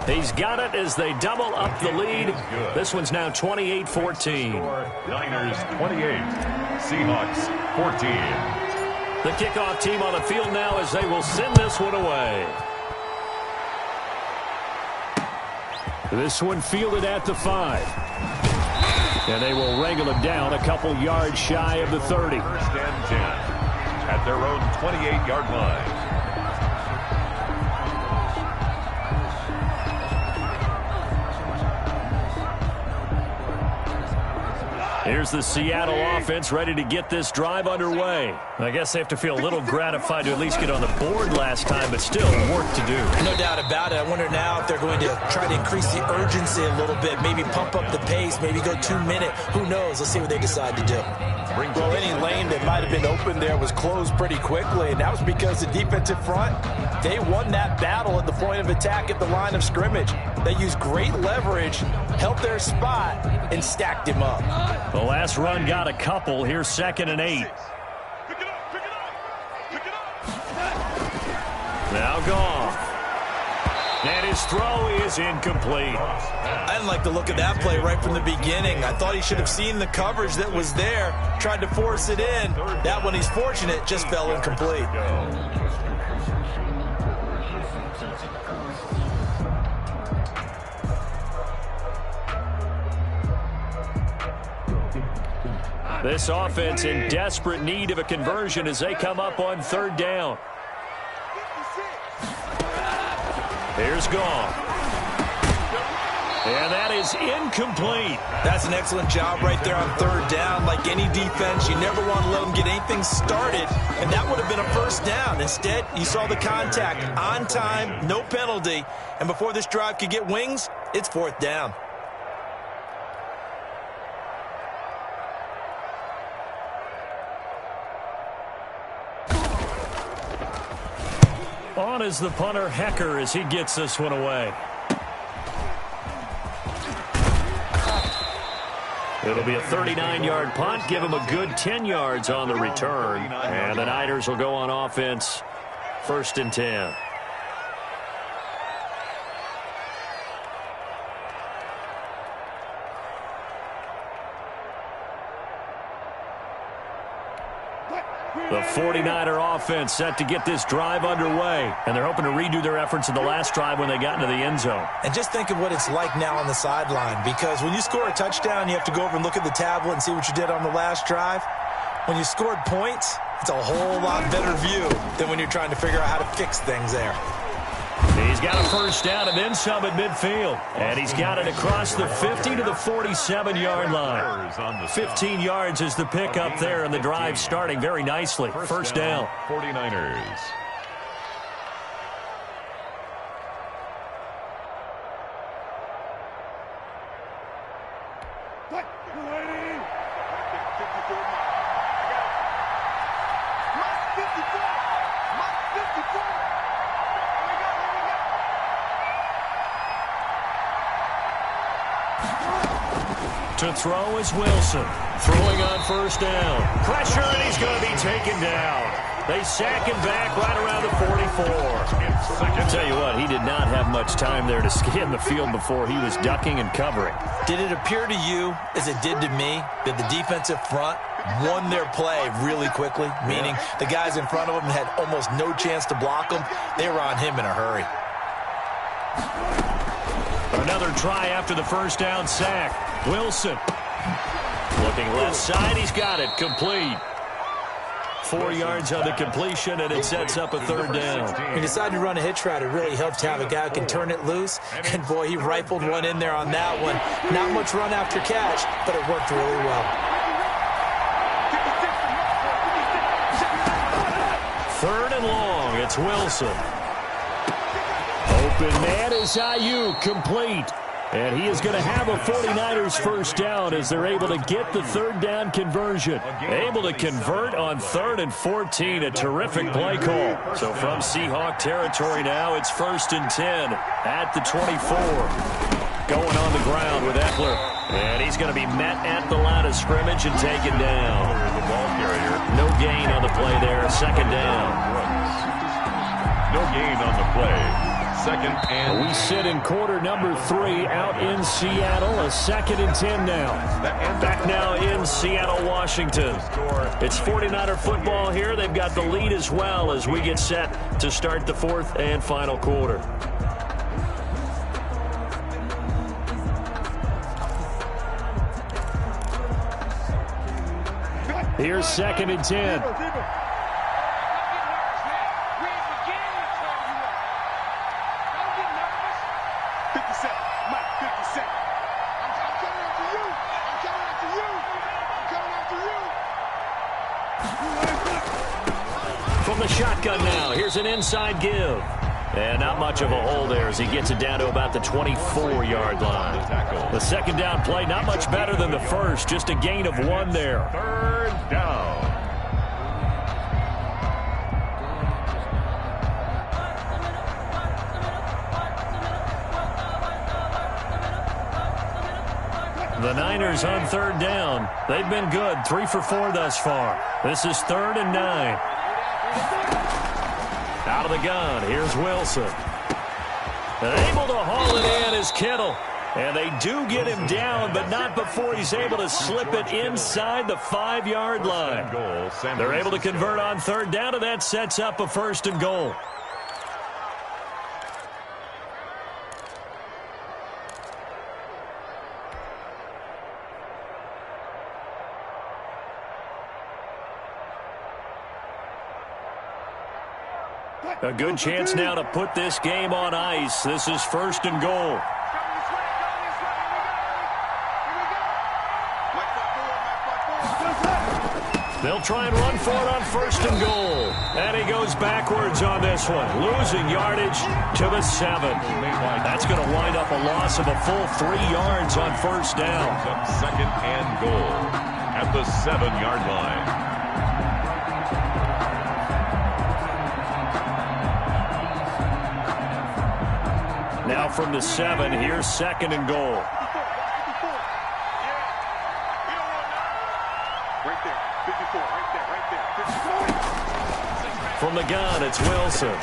He's got it as they double up the lead. This one's now 28-14. Niners 28, Seahawks 14. The kickoff team on the field now as they will send this one away. This one fielded at the 5. And they will wrangle it down a couple yards shy of the 30. First and 10 at their own 28-yard line. Here's the Seattle offense ready to get this drive underway. I guess they have to feel a little gratified to at least get on the board last time, but still work to do. No doubt about it. I wonder now if they're going to try to increase the urgency a little bit, maybe pump up the pace, maybe go 2 minute. Who knows? Let's see what they decide to do. Well, any lane that might have been open there was closed pretty quickly, and that was because the defensive front, they won that battle at the point of attack at the line of scrimmage. They used great leverage, held their spot, and stacked him up. The last run got a couple. Here's 2nd and 8. Now Goff. And his throw is incomplete. I didn't like the look of that play right from the beginning. I thought he should have seen the coverage that was there, tried to force it in. That one, he's fortunate, just fell incomplete. This offense in desperate need of a conversion as they come up on 3rd down. Here's Goff. And that is incomplete. That's an excellent job right there on 3rd down. Like any defense, you never want to let them get anything started, and that would have been a first down. Instead, you saw the contact on time, no penalty, and before this drive could get wings, it's 4th down. On on is the punter, Hecker, as he gets this one away. It'll be a 39-yard punt. Give him a good 10 yards on the return. And the Niners will go on offense. 1st and 10. The 49er offense set to get this drive underway. And they're hoping to redo their efforts in the last drive when they got into the end zone. And just think of what it's like now on the sideline. Because when you score a touchdown, you have to go over and look at the tablet and see what you did on the last drive. When you scored points, it's a whole lot better view than when you're trying to figure out how to fix things there. He's got a first down and then some at midfield. And he's got it across the 50 to the 47-yard line. 15 yards is the pickup there, and the drive starting very nicely. First down. 49ers. To throw is Wilson. Throwing on first down. Pressure, and he's going to be taken down. They sack him back right around the 44. I'll tell you what, he did not have much time there to scan the field before he was ducking and covering. Did it appear to you, as it did to me, that the defensive front won their play really quickly? Meaning the guys in front of him had almost no chance to block him. They were on him in a hurry. Another try after the first down sack. Wilson. Looking left side. He's got it. Complete. 4 yards on the completion, and it sets up a third down. He decided to run a hitch route. It really helped to have a guy who can turn it loose. And, boy, he rifled one in there on that one. Not much run after catch, but it worked really well. 3rd and long. It's Wilson. Open man is Ayuk, complete. And he is going to have a 49ers first down as they're able to get the third down conversion. Able to convert on 3rd and 14. A terrific play call. So from Seahawk territory now, it's 1st and 10 at the 24. Going on the ground with Eckler. And he's going to be met at the line of scrimmage and taken down. The ball carrier. No gain on the play there. 2nd down. No gain on the play. 2nd and we sit in quarter number 3 out in Seattle. A 2nd and 10 now. Back now in Seattle, Washington. It's 49er football here. They've got the lead as well as we get set to start the 4th and final quarter. Here's 2nd and 10. From the shotgun now, here's an inside give. And not much of a hole there as he gets it down to about the 24-yard line. The 2nd down play, not much better than the first, just a gain of 1 there. 3rd down. The Niners on 3rd down. They've been good, 3 for 4 thus far. This is 3rd and 9. Out of the gun, here's Wilson. And able to haul it in is Kittle. And they do get him down, but not before he's able to slip it inside the 5-yard line. They're able to convert on 3rd down, and that sets up a 1st and goal. A good chance now to put this game on ice. This is 1st and goal. They'll try and run for it on 1st and goal. And he goes backwards on this one, losing yardage to the 7. That's going to wind up a loss of a full 3 yards on 1st down. 2nd and goal at the 7-yard line. Now from the 7, here's 2nd and goal. From the gun, it's Wilson.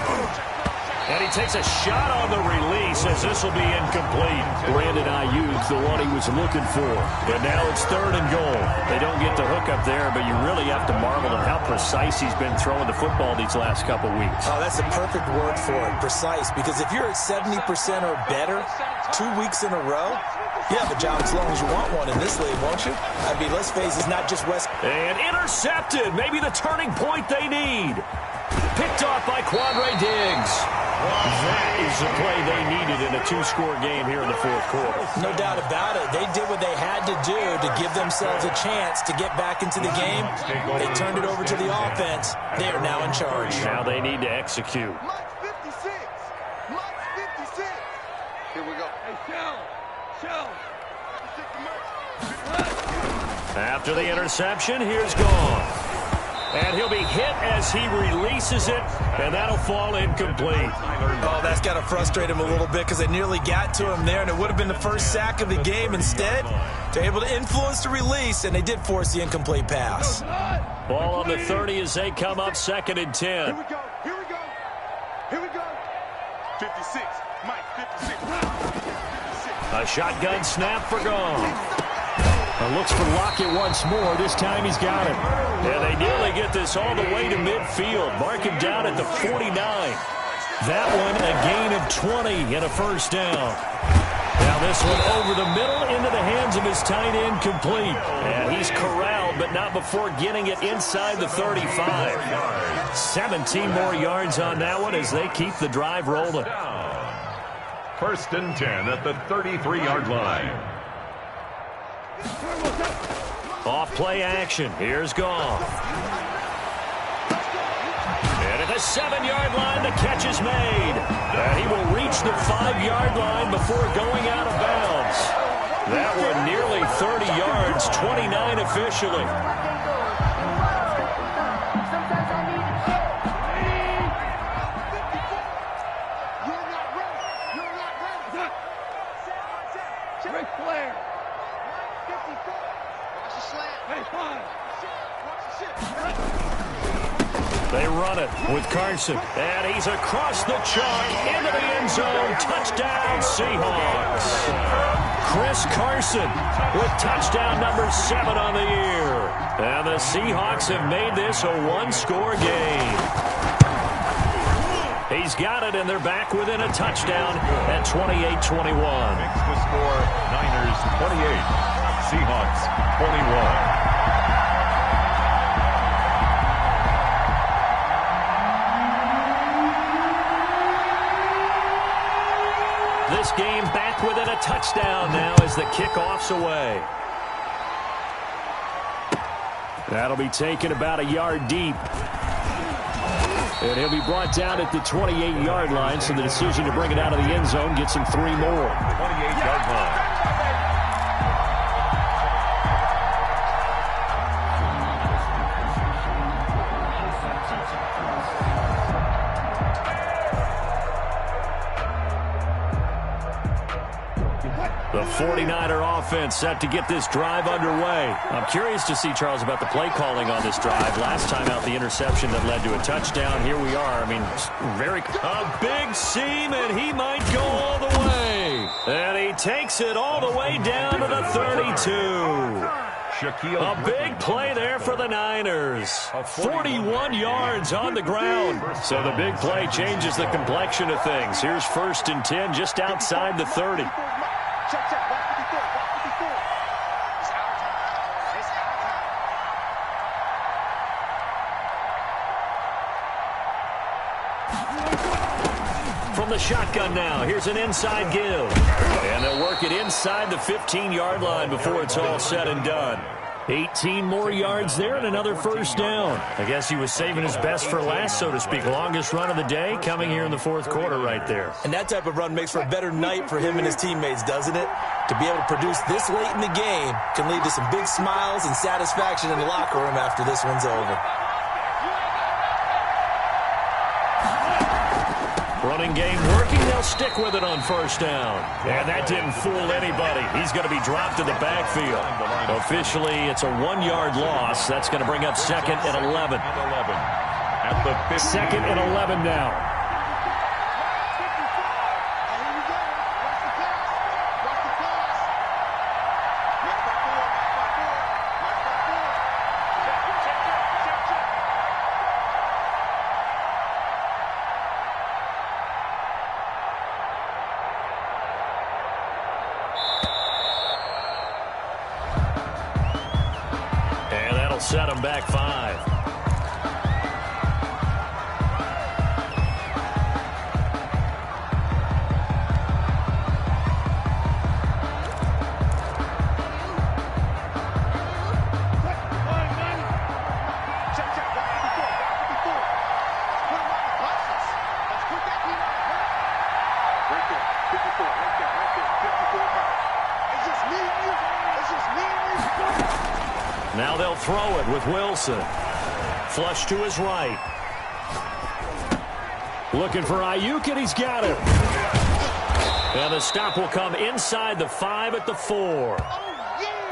And he takes a shot on the release as this will be incomplete. Brandon Ayuk, the one he was looking for. And now it's 3rd and goal. They don't get the hook up there, but you really have to marvel at how precise he's been throwing the football these last couple weeks. Oh, that's the perfect word for it, precise. Because if you're at 70% or better 2 weeks in a row, you have a job as long as you want one in this league, won't you? I mean, let's face it, it's not just West. And intercepted. Maybe the turning point they need. Picked off by Quandre Diggs. That is the play they needed in a 2-score game here in the 4th quarter. No doubt about it. They did what they had to do to give themselves a chance to get back into the game. They turned it over to the offense. They are now in charge. Now they need to execute. Mike 56. Mike 56. Here we go. Hey, Shell. After the interception, here's gone. And he'll be hit as he releases it, and that'll fall incomplete. Oh, that's got to frustrate him a little bit because they nearly got to him there, and it would have been the first sack of the game. Instead, they're able to influence the release, and they did force the incomplete pass. Ball on the 30 as they come up 2nd and 10. Here we go. 56. Mike 56. A shotgun snap for gone. Looks for Lockett once more. This time he's got it. And they nearly get this all the way to midfield. Mark him down at the 49. That one a gain of 20 and a 1st down. Now this one over the middle into the hands of his tight end, complete. And he's corralled, but not before getting it inside the 35. 17 more yards on that one as they keep the drive rolling. 1st and 10 at the 33-yard line. Off play action. Here's Goff. And at the 7-yard line, the catch is made. And he will reach the 5-yard line before going out of bounds. That one nearly 30 yards, 29 officially. Great play. They run it with Carson, and he's across the chalk into the end zone. Touchdown, Seahawks. Chris Carson with touchdown number 7 on the year. And the Seahawks have made this a 1-score game. He's got it, and they're back within a touchdown at 28-21. Makes the score Niners 28, Seahawks 21. This game back within a touchdown now as the kickoff's away. That'll be taken about a yard deep. And he'll be brought down at the 28-yard line, so the decision to bring it out of the end zone gets him 3 more. 28-yard line. The 49er offense set to get this drive underway. I'm curious to see, Charles, about the play calling on this drive. Last time out, the interception that led to a touchdown. Here we are. I mean, a big seam, and he might go all the way. And he takes it all the way down to the 32. A big play there for the Niners. 41 yards on the ground. So the big play changes the complexion of things. Here's 1st and 10 just outside the 30. Check, watch 54, watch 54. It's our time. From the shotgun now, here's an inside give. And they'll work it inside the 15-yard line before it's all said and done. 18 more yards there and another 1st down. I guess he was saving his best for last, so to speak. Longest run of the day coming here in the 4th quarter right there. And that type of run makes for a better night for him and his teammates, doesn't it? To be able to produce this late in the game can lead to some big smiles and satisfaction in the locker room after this one's over. Running game working. They'll stick with it on first down. And that didn't fool anybody. He's going to be dropped to the backfield. Officially, it's a 1-yard loss. That's going to bring up second and 11. At the 50. Second and 11 now. Set him back 5. Now they'll throw it with Wilson. Flush to his right. Looking for Ayuk, and he's got it. And the stop will come inside the 5 at the 4.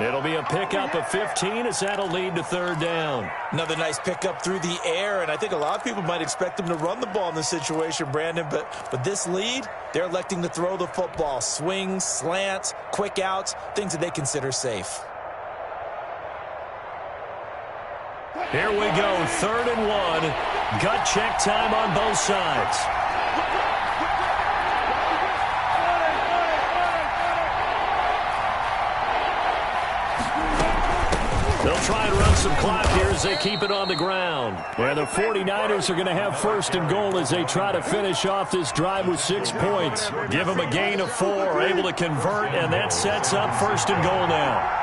It'll be a pickup of 15 as that'll lead to third down. Another nice pickup through the air, and I think a lot of people might expect them to run the ball in this situation, Brandon, but with this lead, they're electing to throw the football. Swings, slants, quick outs, things that they consider safe. Here we go, 3rd and 1. Gut check time on both sides. They'll try and run some clock here as they keep it on the ground. And the 49ers are going to have 1st and goal as they try to finish off this drive with 6 points. Give them a gain of 4, able to convert, and that sets up 1st and goal now.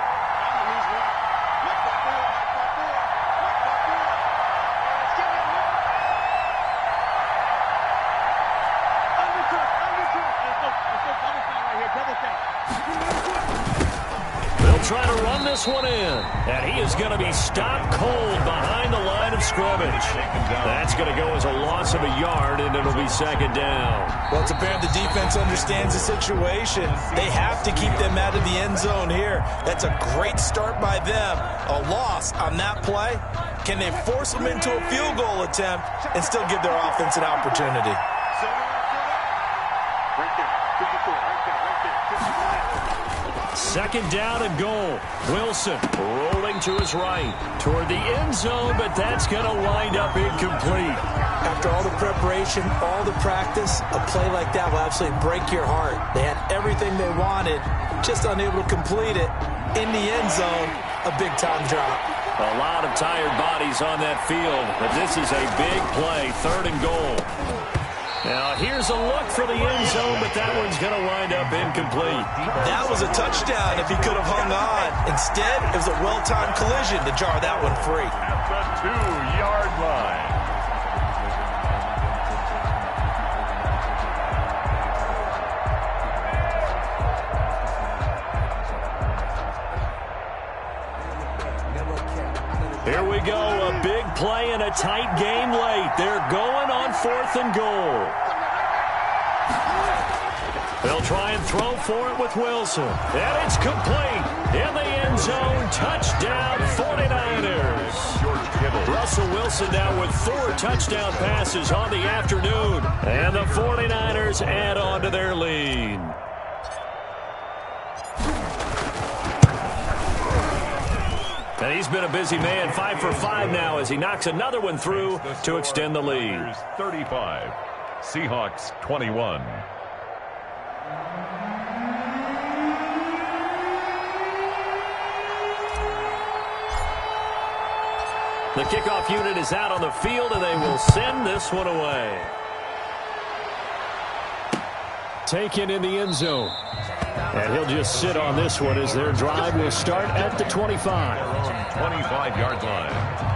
Try to run this one in, and he is going to be stopped cold behind the line of scrimmage. That's going to go as a loss of a yard, and it'll be 2nd down. Well, it's apparent the defense understands the situation. They have to keep them out of the end zone here. That's a great start by them. A loss on that play. Can they force them into a field goal attempt and still give their offense an opportunity? Second down and goal. Wilson rolling to his right toward the end zone, but that's going to wind up incomplete. After all the preparation, all the practice, a play like that will absolutely break your heart. They had everything they wanted, just unable to complete it. In the end zone, a big-time drop. A lot of tired bodies on that field, but this is a big play, 3rd and goal. Now, here's a look for the end zone, but that one's going to wind up incomplete. That was a touchdown if he could have hung on. Instead, it was a well-timed collision to jar that one free. At the 2-yard line. Here we go, a big play and a tight game late. They're going on 4th and goal. They'll try and throw for it with Wilson. And it's complete. In the end zone, touchdown 49ers. Russell Wilson now with 4 touchdown passes on the afternoon. And the 49ers add on to their lead. And he's been a busy man, 5 for 5 now as he knocks another one through to extend the lead. 35, Seahawks 21. The kickoff unit is out on the field, and they will send this one away. Taken in the end zone. And he'll just sit on this one as their drive will start at the 25. 25-yard line.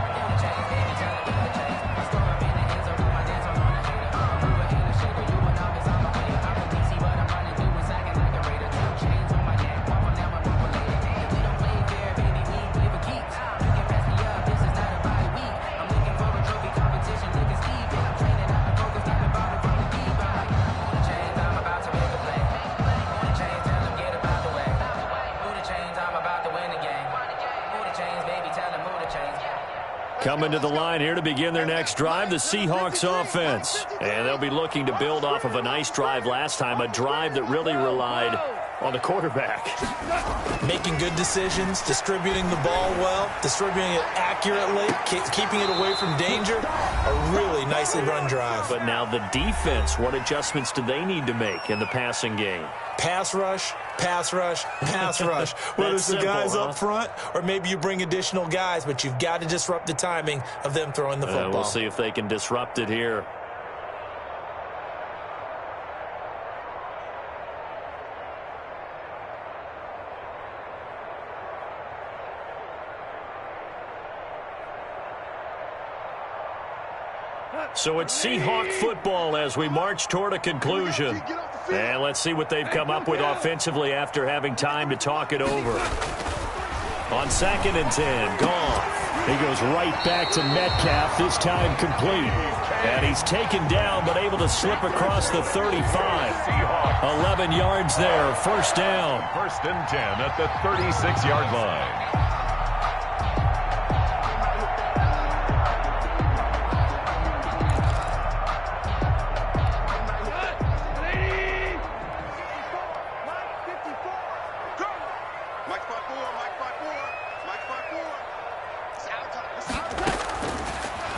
Coming to the line here to begin their next drive, the Seahawks offense. And they'll be looking to build off of a nice drive last time, a drive that really relied on the quarterback. Making good decisions, distributing the ball well, distributing it accurately, keeping it away from danger. A really nicely run drive. But now the defense, what adjustments do they need to make in the passing game? Pass rush, pass rush, pass rush. Whether it's the guys up front or maybe you bring additional guys, but you've got to disrupt the timing of them throwing the football. We'll see if they can disrupt it here. So it's Seahawk football as we march toward a conclusion. And let's see what they've come up with offensively after having time to talk it over. On 2nd and 10, Goff. He goes right back to Metcalf, this time complete. And he's taken down but able to slip across the 35. 11 yards there, first down. 1st and 10 at the 36-yard line.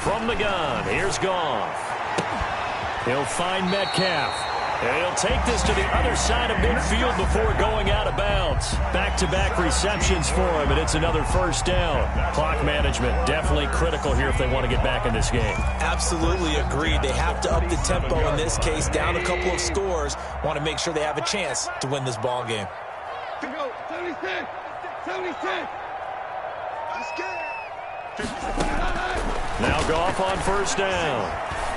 From the gun, here's Goff. He'll find Metcalf. And he'll take this to the other side of midfield before going out of bounds. Back-to-back receptions for him, and it's another first down. Clock management definitely critical here if they want to get back in this game. Absolutely agreed. They have to up the tempo in this case, down a couple of scores. Want to make sure they have a chance to win this ball game. 76! 76! Now Goff on first down.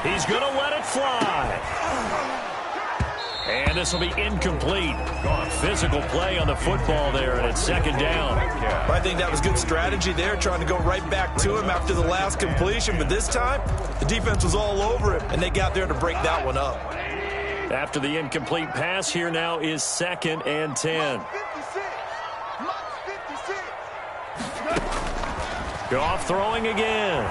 He's going to let it fly. And this will be incomplete. Physical play on the football there, and it's 2nd down. I think that was good strategy there, trying to go right back to him after the last completion. But this time, the defense was all over it, and they got there to break that one up. After the incomplete pass, here now is 2nd and 10. Goff throwing again.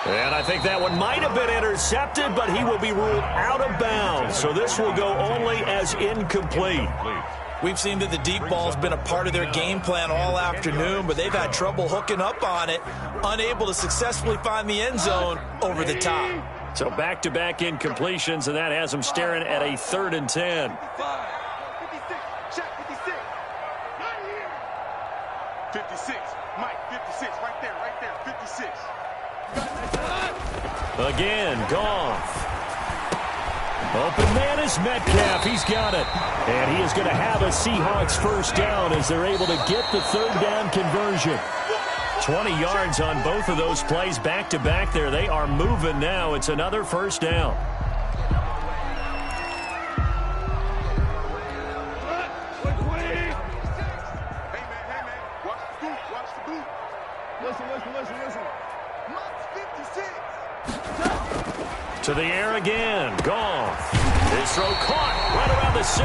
And I think that one might have been intercepted, but he will be ruled out of bounds. So this will go only as incomplete. We've seen that the deep ball's been a part of their game plan all afternoon, but they've had trouble hooking up on it, unable to successfully find the end zone over the top. So back-to-back incompletions, and that has them staring at a 3rd and 10. 56, Mike, 56, right there, 56. Again, Goff. Open man is Metcalf. He's got it. And he is going to have a Seahawks first down as they're able to get the 3rd down conversion. 20 yards on both of those plays back-to-back there. They are moving now. It's another first down. To the air again. Goff. His throw caught right around the 6.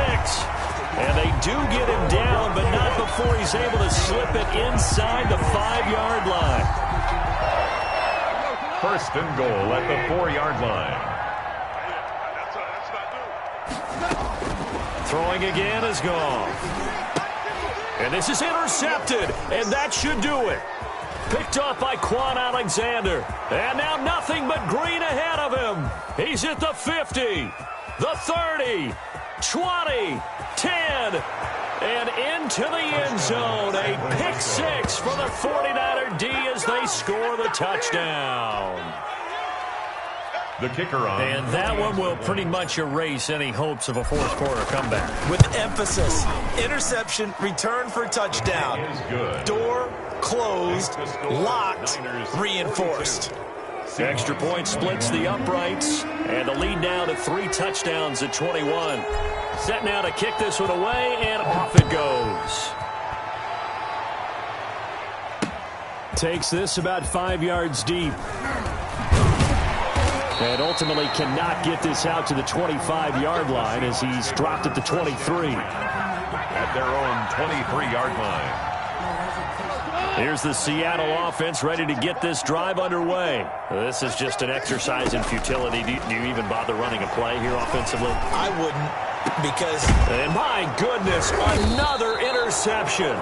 And they do get him down, but not before he's able to slip it inside the 5-yard line. 1st and goal at the 4-yard line. Throwing again is Goff. And this is intercepted, and that should do it. Picked up by Quan Alexander. And now nothing but green ahead of him. He's at the 50, the 30, 20, 10, and into the end zone. A pick 6 for the 49er D as they score the touchdown. The kicker on. And that one will pretty much erase any hopes of a fourth-quarter comeback. With emphasis, interception, return for touchdown. Good. Door closed, locked, reinforced. Extra point splits the uprights, and the lead now to 3 touchdowns at 21. Set now to kick this one away, and off it goes. Takes this about 5 yards deep. And ultimately cannot get this out to the 25-yard line as he's dropped at the 23. At their own 23-yard line. Here's the Seattle offense ready to get this drive underway. This is just an exercise in futility. Do you even bother running a play here offensively? I wouldn't, because... And my goodness, another interception.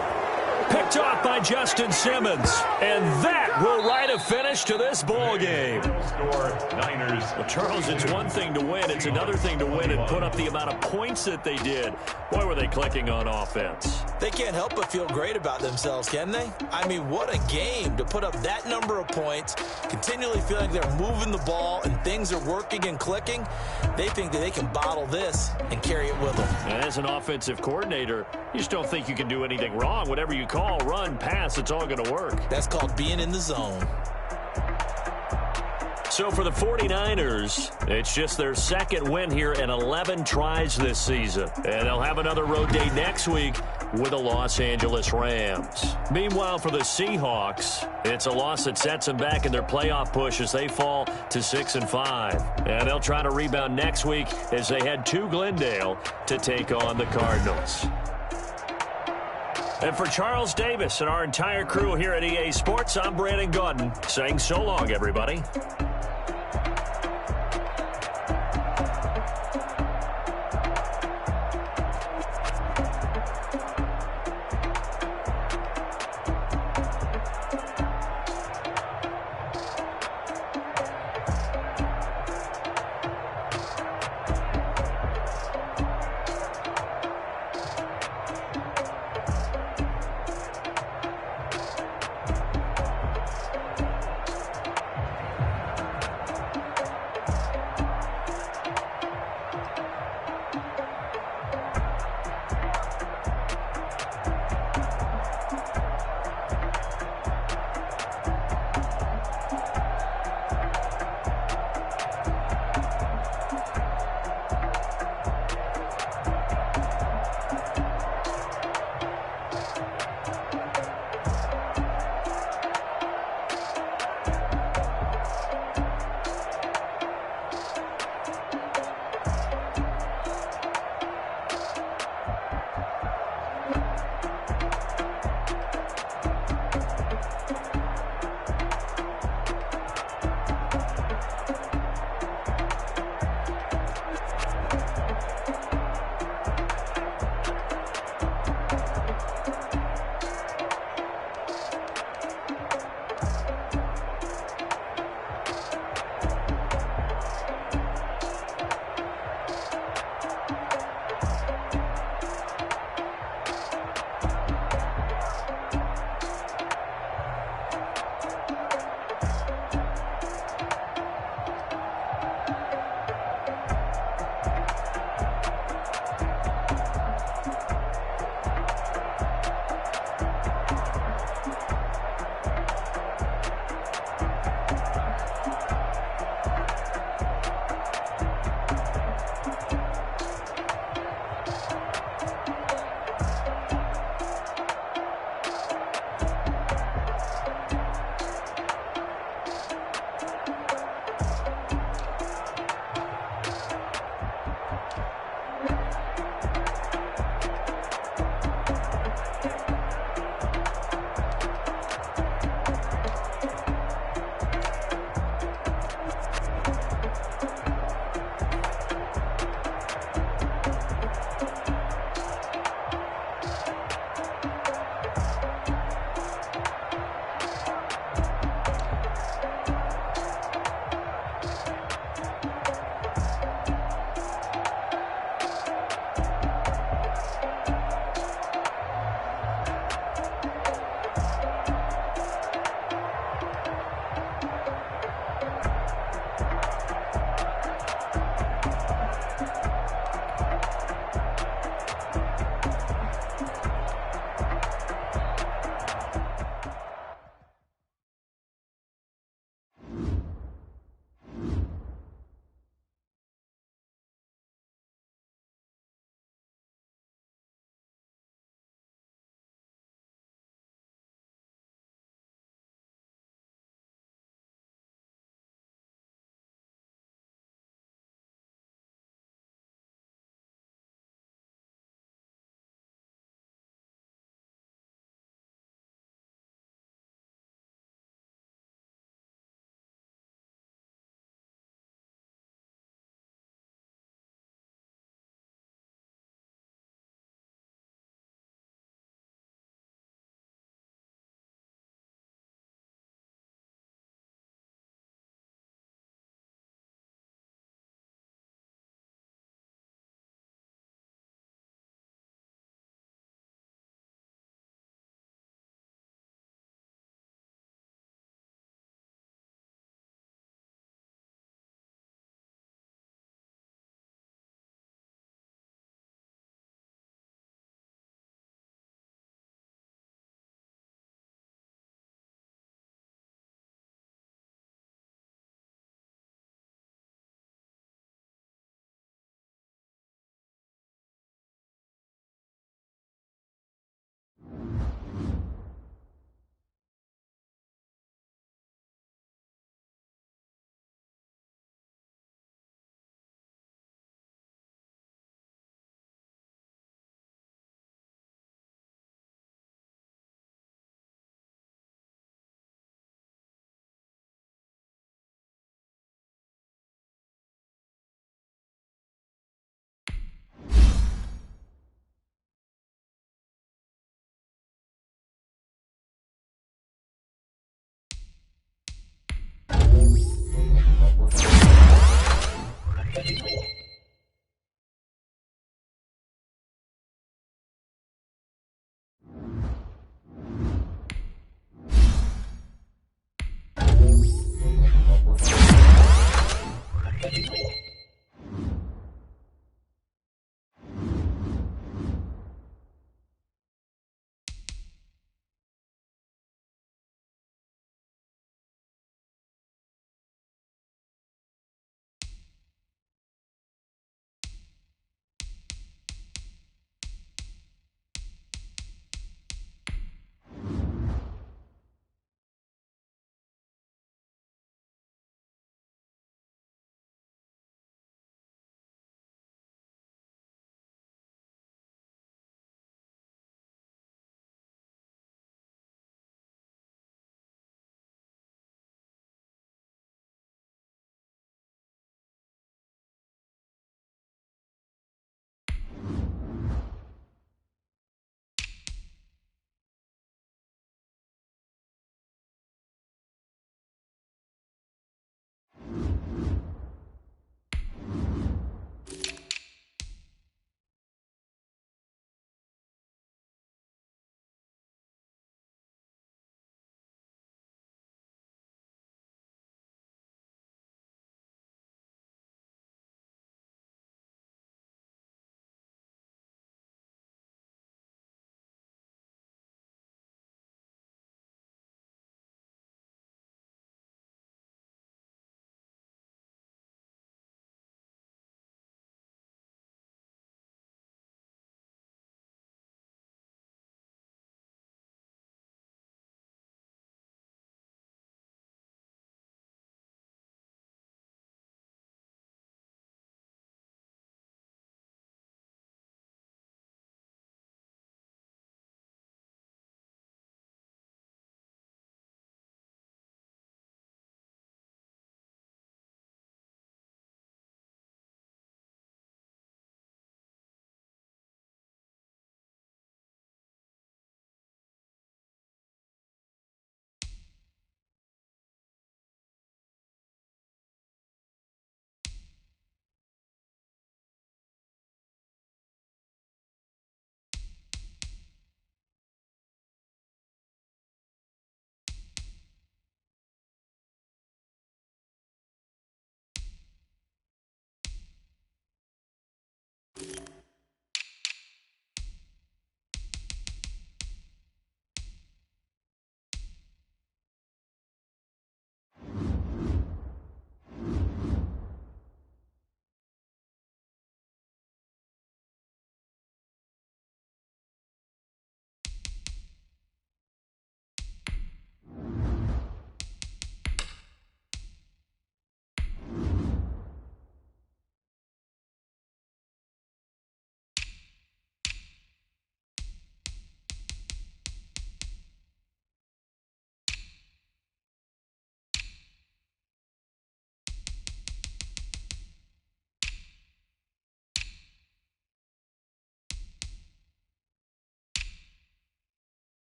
Picked off by Justin Simmons. And that will write a finish to this ball game. Niners. Well, Charles, it's one thing to win. It's another thing to win and put up the amount of points that they did. Boy, were they clicking on offense. They can't help but feel great about themselves, can they? I mean, what a game to put up that number of points, continually feeling they're moving the ball and things are working and clicking. They think that they can bottle this and carry it with them. And as an offensive coordinator, you just don't think you can do anything wrong. Whatever you call, run, pass, it's all going to work. That's called being in the zone. So for the 49ers, it's just their second win here in 11 tries this season. And they'll have another road day next week with the Los Angeles Rams. Meanwhile, for the Seahawks, it's a loss that sets them back in their playoff push as they fall to 6-5. And they'll try to rebound next week as they head to Glendale to take on the Cardinals. And for Charles Davis and our entire crew here at EA Sports, I'm Brandon Gaudin saying so long, everybody.